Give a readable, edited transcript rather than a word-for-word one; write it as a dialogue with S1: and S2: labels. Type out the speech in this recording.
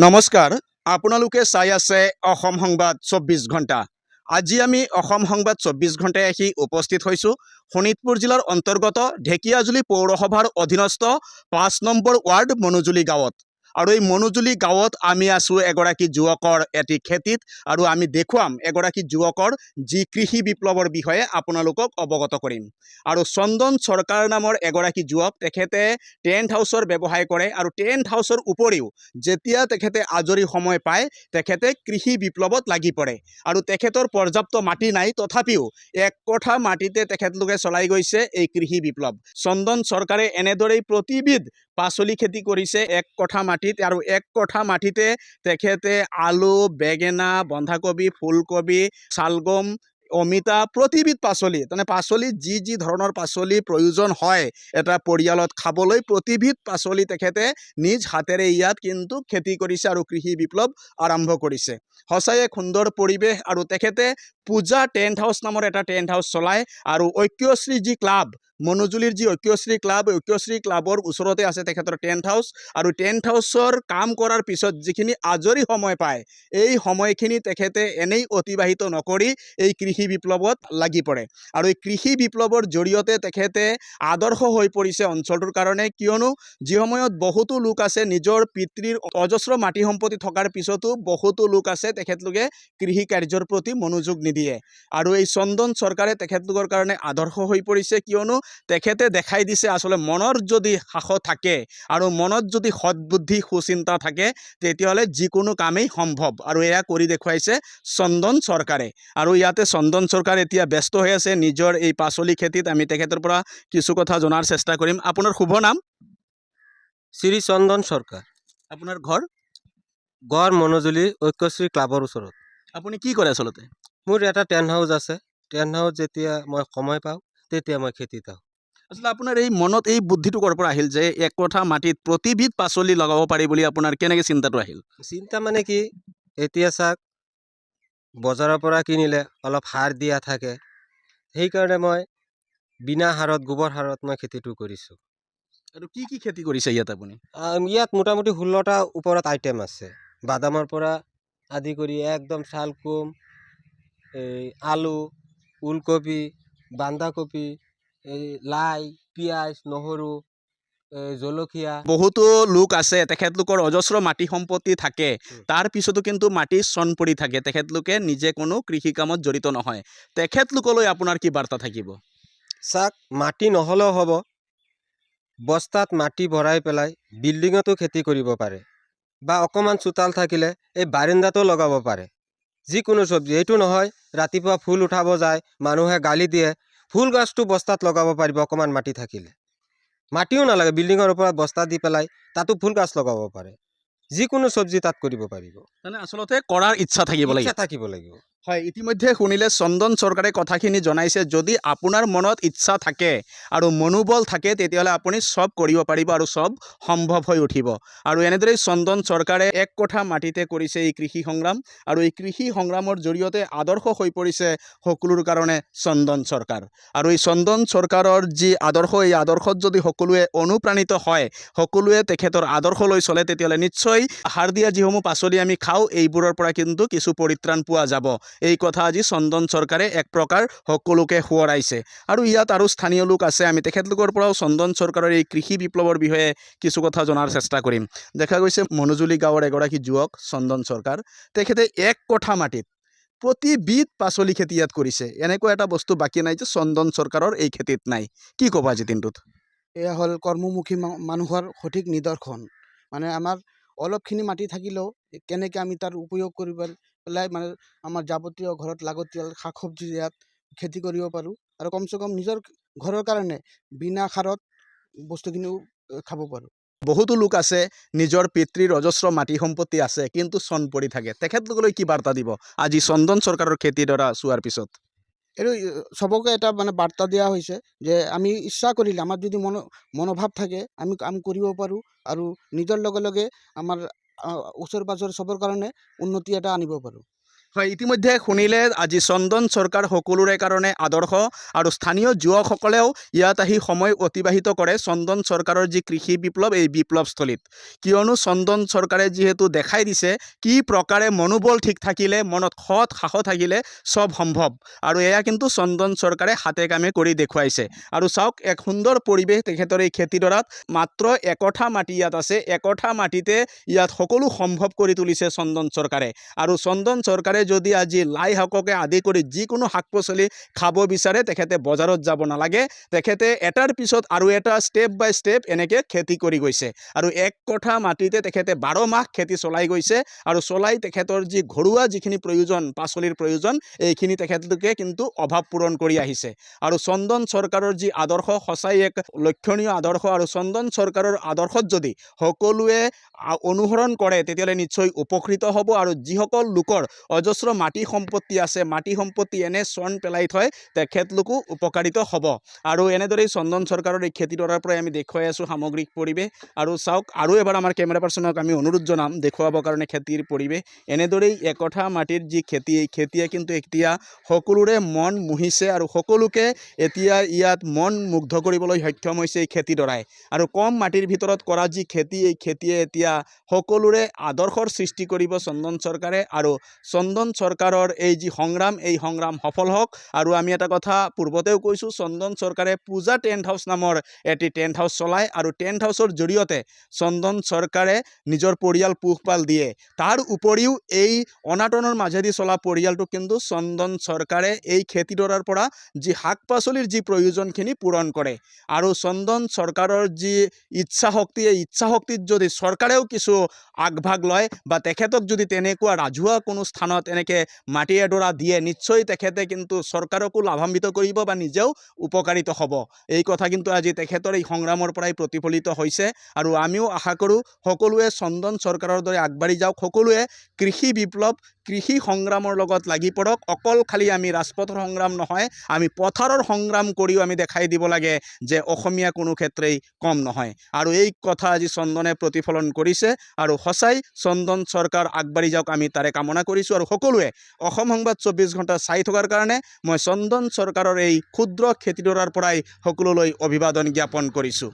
S1: নমস্কাৰ আপোনালোকে চাই আছে অসম সংবাদ 24 ঘণ্টা। আজি আমি অসম সংবাদ 24 ঘণ্টায় আহি উপস্থিত হৈছোঁ শোণিতপুৰ জিলাৰ অন্তৰ্গত ঢেকিয়াজুলি পৌৰসভাৰ অধীনস্থ ৫ নম্বৰ ৱাৰ্ড মনুজুলি গাঁৱত। আৰু এই মনুজুলি গাঁৱত আমি আছোঁ এগৰাকী যুৱকৰ এটি খেতিত আৰু আমি দেখুৱাম এগৰাকী যুৱকৰ যি কৃষি বিপ্লৱৰ বিষয়ে আপোনালোকক অৱগত কৰিম। আৰু চন্দন চৰকাৰ নামৰ এগৰাকী যুৱক, তেখেতে টেণ্ট হাউচৰ ব্যৱসায় কৰে আৰু টেণ্ট হাউচৰ উপৰিও যেতিয়া তেখেতে আজৰি সময় পায় তেখেতে কৃষি বিপ্লৱত লাগি পৰে। আৰু তেখেতৰ পৰ্যাপ্ত মাটি নাই, তথাপিও এক কঠা মাটিতে তেখেতলোকে চলাই গৈছে এই কৃষি বিপ্লৱ। চন্দন চৰকাৰে এনেদৰেই প্ৰতিবিধ পাচলি খেতি কৰিছে এক কঠা মাটিত, আৰু এক কঠা মাটিতে তেখেতে আলু, বেঙেনা, বন্ধাকবি, ফুলকবি, শালগম, অমিতা, প্ৰতিবিধ পাচলি, পাচলি যি ধৰণৰ পাচলি প্ৰয়োজন হয় এটা পৰিয়ালত খাবলৈ, প্ৰতিবিধ পাচলি তেখেতে নিজ হাতেৰে ইয়াত কিন্তু খেতি কৰিছে আৰু কৃষি বিপ্লৱ আৰম্ভ কৰিছে। সঁচাই এক সুন্দৰ পৰিৱেশ। আৰু তেখেতে পূজা টেণ্ট হাউচ নামৰ এটা টেণ্ট হাউচ চলায় আৰু ঐক্যশ্ৰী যি ক্লাব, মনুজুলিৰ যি ঐক্যশ্ৰী ক্লাব, ঐক্যশ্ৰী ক্লাবৰ ওচৰতে আছে তেখেতৰ টেণ্ট হাউচ। আৰু টেণ্ট হাউচৰ কাম কৰাৰ পিছত যিখিনি আজৰি সময় পায় এই সময়খিনি তেখেতে এনেই অতিবাহিত নকৰি এই কৃষি বিপ্লৱত লাগি পৰে। আৰু এই কৃষি বিপ্লৱৰ জৰিয়তে তেখেতে আদৰ্শ হৈ পৰিছে অঞ্চলটোৰ কাৰণে, কিয়নো যি সময়ত বহুতো লোক আছে নিজৰ পিতৃৰ অজস্ৰ মাটি সম্পত্তি থকাৰ পিছতো বহুতো লোক আছে তেখেতলোকে কৃষি কাৰ্যৰ প্ৰতি মনোযোগ নিদিয়ে। আৰু এই চন্দন চৰকাৰে তেখেতলোকৰ কাৰণে আদৰ্শ হৈ পৰিছে, কিয়নো তেখেতে দেখাই দিছে আচলতে মনৰ যদি সাহস থাকে আৰু মনত যদি সৎবুদ্ধি সুচিন্তা থাকে তেতিয়াহ'লে যিকোনো কামেই সম্ভৱ। আৰু এয়া কৰি দেখুৱাইছে চন্দন চৰকাৰে। আৰু ইয়াতে চন্দন চৰকাৰ এতিয়া ব্যস্ত হৈ আছে নিজৰ এই পাচলি খেতিত। আমি তেখেতৰ পৰা কিছু কথা জনাৰ চেষ্টা কৰিম। আপোনাৰ শুভ নাম?
S2: শ্ৰী চন্দন চৰকাৰ।
S1: আপোনাৰ ঘৰ?
S2: গড় মনুজুলি ঐক্যশ্ৰী ক্লাবৰ ওচৰত।
S1: আপুনি কি কৰে আচলতে?
S2: মোৰ এটা টেণ্ট হাউচ আছে। টেণ্ট হাউচ যেতিয়া মই সময় পাওঁ তেতিয়া মই খেতিত আহোঁ।
S1: আচলতে আপোনাৰ এই মনত এই বুদ্ধিটো ক'ৰ পৰা আহিল যে এক কঠা মাটিত প্ৰতিবিধ পাচলি লগাব পাৰি বুলি আপোনাৰ কেনেকৈ চিন্তাটো আহিল?
S2: চিন্তা মানে কি, এতিয়া চাওক বজাৰৰ পৰা কিনিলে অলপ সাৰ দিয়া থাকে, সেইকাৰণে মই বিনা সাৰত, গোবৰ সাৰত মই খেতিটো কৰিছোঁ।
S1: আৰু কি কি খেতি কৰিছে ইয়াত আপুনি?
S2: ইয়াত মোটামুটি 16টা ওপৰত আইটেম আছে। বাদামৰ পৰা আদি কৰি একদম শালকুম, এই আলু, ওলকবি, বন্ধাকবি, এই লাই, পিঁয়াজ, নহৰু, জলকীয়া।
S1: বহুতো লোক আছে তেখেতলোকৰ অজস্ৰ মাটি সম্পত্তি থাকে, তাৰ পিছতো কিন্তু মাটি চন পৰি থাকে, তেখেতলোকে নিজে কোনো কৃষি কামত জড়িত নহয়। তেখেতলোকলৈ আপোনাৰ কি বাৰ্তা থাকিব?
S2: চাওক, মাটি নহ'লেও হ'ব, বস্তাত মাটি ভৰাই পেলাই বিল্ডিঙতো খেতি কৰিব পাৰে, বা অকণমান চোতাল থাকিলে এই বাৰান্দাতো লগাব পাৰে যিকোনো চব্জি। এইটো নহয় ৰাতিপুৱা ফুল উঠাব যায় মানুহে গালি দিয়ে, ফুল গছটো বস্তাত লগাব পাৰিব অকণমান মাটি থাকিলে। মাটিও নালাগে, বিল্ডিঙৰ ওপৰত বস্তা দি পেলাই তাতো ফুল গছ লগাব পাৰে, যিকোনো চব্জি তাত কৰিব পাৰিব।
S1: আচলতে কৰাৰ ইচ্ছা থাকিব
S2: লাগিব।
S1: হয়, ইতিমধ্যে শুনিলে চন্দন চৰকাৰে কথাখিনি জনাইছে, যদি আপোনাৰ মনত ইচ্ছা থাকে আৰু মনোবল থাকে তেতিয়াহ'লে আপুনি চব কৰিব পাৰিব আৰু চব সম্ভৱ হৈ উঠিব। আৰু এনেদৰেই চন্দন চৰকাৰে এক কঠা মাটিতে কৰিছে এই কৃষি সংগ্ৰাম, আৰু এই কৃষি সংগ্ৰামৰ জৰিয়তে আদৰ্শ হৈ পৰিছে সকলোৰ কাৰণে চন্দন চৰকাৰ। আৰু এই চন্দন চৰকাৰৰ যি আদৰ্শ, এই আদৰ্শত যদি সকলোৱে অনুপ্ৰাণিত হয়, সকলোৱে তেখেতৰ আদৰ্শ লৈ চলে, তেতিয়াহ'লে নিশ্চয় সাৰ দিয়া যিসমূহ পাচলি আমি খাওঁ এইবোৰৰ পৰা কিন্তু কিছু পৰিত্ৰাণ পোৱা যাব। এই কথা আজি চন্দন চৰকাৰে এক প্ৰকাৰ সকলোকে সোঁৱৰাইছে। আৰু ইয়াত আৰু স্থানীয় লোক আছে, আমি তেখেতলোকৰ পৰাও চন্দন চৰকাৰৰ এই কৃষি বিপ্লৱৰ বিষয়ে কিছু কথা জনাৰ চেষ্টা কৰিম। দেখা গৈছে মনুজুলি গাঁৱৰ এগৰাকী যুৱক চন্দন চৰকাৰ, তেখেতে এক কঠা মাটিত প্ৰতিবিধ পাচলি খেতি ইয়াত কৰিছে। এনেকুৱা এটা বস্তু বাকী নাই যে চন্দন চৰকাৰৰ এই খেতিত নাই। কি ক'ব আজি দিনটোত?
S3: এয়া হ'ল কৰ্মমুখী মানুহৰ সঠিক নিদৰ্শন। আমাৰ অলপখিনি মাটি থাকিলেও কেনেকৈ আমি তাৰ উপয়োগ কৰি পেলাই আমাৰ যাৱতীয় ঘৰত লাগতিয়াল শাক চব্জি ইয়াত খেতি কৰিব পাৰোঁ, আৰু কমচে কম নিজৰ ঘৰৰ কাৰণে বিনা সাৰত বস্তুখিনিও খাব পাৰোঁ।
S1: বহুতো লোক আছে নিজৰ পিতৃৰ অজস্ৰ মাটি সম্পত্তি আছে কিন্তু চন পৰি থাকে, তেখেতলোকলৈ কি বাৰ্তা দিব আজি চন্দন চৰকাৰৰ খেতিডৰা চোৱাৰ পিছত?
S3: এইটো চবকে এটা বাৰ্তা দিয়া হৈছে যে আমি ইচ্ছা কৰিলে, আমাৰ যদি মনোভাৱ থাকে আমি কাম কৰিব পাৰোঁ, আৰু নিজৰ লগে লগে আমাৰ ওচৰ পাজৰ চবৰ কাৰণে উন্নতি এটা আনিব পাৰোঁ।
S1: হয়, ইতিমধ্যে শুনিলে আজি চন্দন চৰকাৰ সকলোৰে কাৰণে আদৰ্শ আৰু স্থানীয় যুৱকসকলেও ইয়াত আহি সময় অতিবাহিত কৰে চন্দন চৰকাৰৰ যি কৃষি বিপ্লৱ এই বিপ্লৱস্থলীত। কিয়নো চন্দন চৰকাৰে যিহেতু দেখাই দিছে কি প্ৰকাৰে মনোবল ঠিক থাকিলে, মনত সৎ সাহস থাকিলে চব সম্ভৱ, আৰু এয়া কিন্তু চন্দন চৰকাৰে হাতে কামে কৰি দেখুৱাইছে। আৰু চাওক, এক সুন্দৰ পৰিৱেশ তেখেতৰ এই খেতিডৰাত। মাত্ৰ একঠা মাটি ইয়াত আছে, একঠা মাটিতে ইয়াত সকলো সম্ভৱ কৰি তুলিছে চন্দন চৰকাৰে। আৰু চন্দন চৰকাৰে যদি আজি লাই শাককে আদি কৰি যিকোনো শাক পাচলি খাব বিচাৰে, তেখেতে বজাৰত যাব নালাগে, তেখেতে এটাৰ পিছত আৰু এটা ষ্টেপ বাই ষ্টেপ এনেকৈ খেতি কৰি গৈছে। আৰু এক কঠা মাটিতে তেখেতে 12 মাহ খেতি চলাই গৈছে, আৰু চলাই তেখেতৰ যি ঘৰুৱা যিখিনি প্ৰয়োজন, পাচলিৰ প্ৰয়োজন, এইখিনি তেখেতলোকে কিন্তু অভাৱ পূৰণ কৰি আহিছে। আৰু চন্দন চৰকাৰৰ যি আদৰ্শ সঁচাই এক লক্ষণীয় আদৰ্শ, আৰু চন্দন চৰকাৰৰ আদৰ্শত যদি সকলোৱে অনুসৰণ কৰে তেতিয়াহ'লে নিশ্চয় উপকৃত হ'ব। আৰু যিসকল লোকৰ অজস্ৰ মাটি সম্পত্তি আছে, মাটি সম্পত্তি এনে চন পেলাই থয়, তেখেতলোকো উপকাৰিত হ'ব। আৰু এনেদৰেই চন্দন চৰকাৰৰ এই খেতিডৰাৰ পৰাই আমি দেখুৱাই আছোঁ সামগ্ৰিক পৰিৱেশ। আৰু চাওক, আৰু এবাৰ আমাৰ কেমেৰা পাৰ্চনক আমি অনুৰোধ জনাম দেখুৱাবৰ কাৰণে খেতিৰ পৰিৱেশ। এনেদৰেই একঠা মাটিৰ যি খেতি, এই খেতিয়ে কিন্তু এতিয়া সকলোৰে মন মুহিছে, আৰু সকলোকে এতিয়া ইয়াত মন মুগ্ধ কৰিবলৈ সক্ষম হৈছে এই খেতিডৰাই। আৰু কম মাটিৰ ভিতৰত কৰা যি খেতি, এই খেতিয়ে এতিয়া সকলোৰে আদৰ্শৰ সৃষ্টি কৰিব চন্দন চৰকাৰে। আৰু চন্দন চৰকাৰৰ এই যি সংগ্ৰাম, এই সংগ্ৰাম সফল হওক। আৰু আমি এটা কথা পূৰ্বতেও কৈছোঁ, চন্দন চৰকাৰে পূজা টেণ্ট হাউচ নামৰ এটি টেণ্ট হাউচ চলায়, আৰু টেণ্ট হাউচৰ জৰিয়তে চন্দন চৰকাৰে নিজৰ পৰিয়াল পোহপাল দিয়ে। তাৰ উপৰিও এই অনাটনৰ মাজেদি চলা পৰিয়ালটো কিন্তু চন্দন চৰকাৰে এই খেতিডৰাৰ পৰা যি শাক পাচলিৰ যি প্ৰয়োজনখিনি পূৰণ কৰে। আৰু চন্দন চৰকাৰৰ যি ইচ্ছা শক্তি, এই ইচ্ছা শক্তিত যদি চৰকাৰেও কিছু আগভাগ লয়, বা তেখেতক যদি তেনেকুৱা ৰাজহুৱা কোনো স্থানত এনেকৈ মাটি এডৰা দিয়ে, নিশ্চয় তেখেতে কিন্তু চৰকাৰকো লাভান্বিত কৰিব বা নিজেও উপকাৰিত হ'ব। এই কথা কিন্তু আজি তেখেতৰ এই সংগ্ৰামৰ পৰাই প্ৰতিফলিত হৈছে। আৰু আমিও আশা কৰোঁ সকলোৱে চন্দন চৰকাৰৰ দৰে আগবাঢ়ি যাওক, সকলোৱে কৃষি বিপ্লৱ, কৃষি সংগ্ৰামৰ লগত লাগি পৰক। অকল খালি আমি ৰাজপথৰ সংগ্ৰাম নহয়, আমি পথাৰৰ সংগ্ৰাম কৰিও আমি দেখাই দিব লাগে যে অসমীয়া কোনো ক্ষেত্ৰেই কম নহয়। আৰু এই কথা আজি চন্দনে প্ৰতিফলন কৰিছে, আৰু সঁচাই চন্দন চৰকাৰ আগবাঢ়ি যাওক, আমি তাৰে কামনা কৰিছোঁ। আৰু সকলোৱে অসম সংবাদ 24 ঘণ্টা চাই থকাৰ কাৰণে মই চন্দন চৰকাৰৰ এই ক্ষুদ্ৰ খেতিডৰাৰ পৰাই সকলোলৈ অভিবাদন জ্ঞাপন কৰিছোঁ।